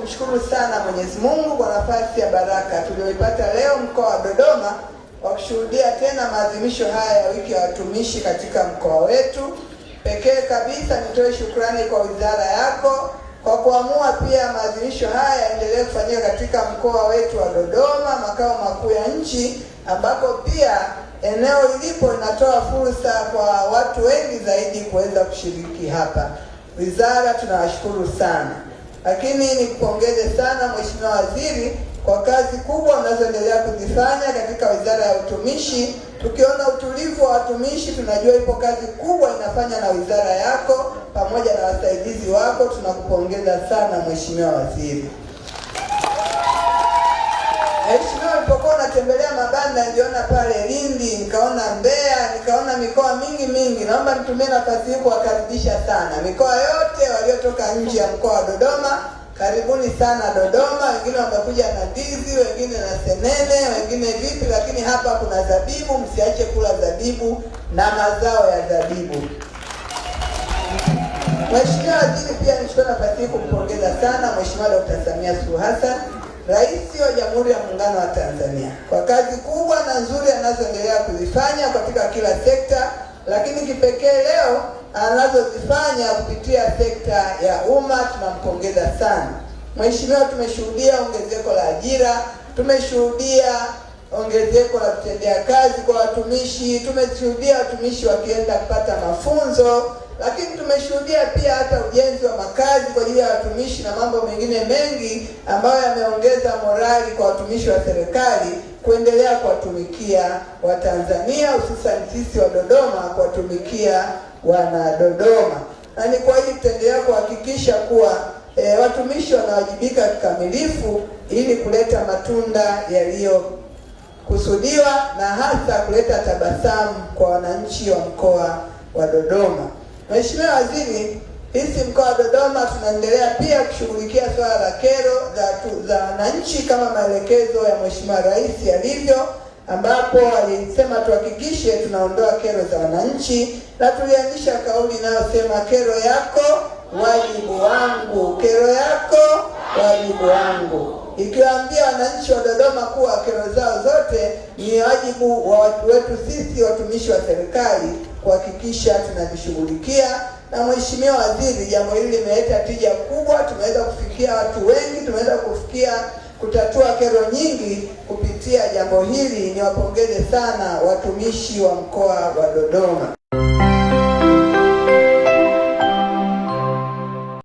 kumshukuru sana Mwenyezi Mungu kwa nafasi ya baraka tuliyoipata leo mkoa wa Dodoma kwa kushuhudia tena maadhimisho haya ya wiki ya watumishi katika mkoa wetu. Pekee kabisa nitoe shukrani kwa wizara yako kwa kuamua pia maadhimisho haya yaendelee kufanyika katika mkoa wetu wa Dodoma, makao makuu ya nchi, ambako pia eneo lilipo linatoa fursa kwa watu wengi zaidi kuweza kushiriki hapa. Wizara tunawashukuru sana. Lakini nikupongeze sana Mheshimiwa Waziri kwa kazi kubwa unazoendelea kuzifanya katika Wizara ya Utumishi. Tukiona utulivu wa watumishi, tunajua ipo kazi kubwa inafanya na wizara yako pamoja na wasaidizi wako. Tunakupongeza sana Mheshimiwa Waziri. Mheshimiwa, nilipokuwa natembelea mabanda niliona pale Lindi, nikaona Mbeya, nikaona mikoa mingi. Naomba nitumie nafasi hii kuwakaribisha sana mikoa yote waliotoka nje ya mkoa wa Dodoma. Karibuni sana Dodoma. Wengine wamekuja na ndizi, wengine na senene, wengine vipi, lakini hapa kuna zabibu. Msiache kula zabibu na mazao ya zabibu. Mheshimiwa Waziri, pia nichukue nafasi hii kumpongeza sana Mheshimiwa Dr. Samia Suluhu Hassan, Rais wa Jamhuri ya Muungano wa Tanzania, kwa kazi kubwa na nzuri anazoendelea kuzifanya katika kila sekta, lakini kipekee leo anazozifanya kupitia sekta ya umma. Tunampongeza sana Mheshimiwa. Tumeshuhudia ongezeko la ajira, tumeshuhudia ongezeko la kutendea kazi kwa watumishi, tumeshuhudia watumishi wakienda kupata mafunzo, lakini tumeshuhudia pia hata ujenzi wa makazi kwa ajili ya watumishi na mambo mengine mengi ambayo yameongeza morali kwa watumishi wa serikali kuendelea kuwatumikia Watanzania, hususan sisi wa Dodoma, kuwatumikia wana Dodoma. Na ni kwa hiyo tutaendelea kuhakikisha kuwa watumishi wanawajibika kikamilifu ili kuleta matunda yaliyokusudiwa na hasa kuleta tabasamu kwa wananchi wa mkoa wa Dodoma. Mheshimiwa Waziri, sisi mkoa wa Dodoma tunaendelea pia kushughulikia swala la kero za wananchi kama maelekezo ya Mheshimiwa Rais yalivyo, ambapo alisema tuhakikishe tunaondoa kero za wananchi, na tulianzisha kauli inayosema kero yako wajibu wangu, kero yako wajibu wangu, ikiwaambia wananchi wa Dodoma kuwa kero zao zote ni wajibu wa watu wetu sisi watumishi wa serikali kuhakikisha tunazishughulikia. Na Mheshimiwa Waziri, jambo hili limeleta tija kubwa, tumeweza kufikia watu wengi, tumeweza kutatua kero nyingi kupitia jambo hili. Niwapongeze sana watumishi wa mkoa wa Dodoma.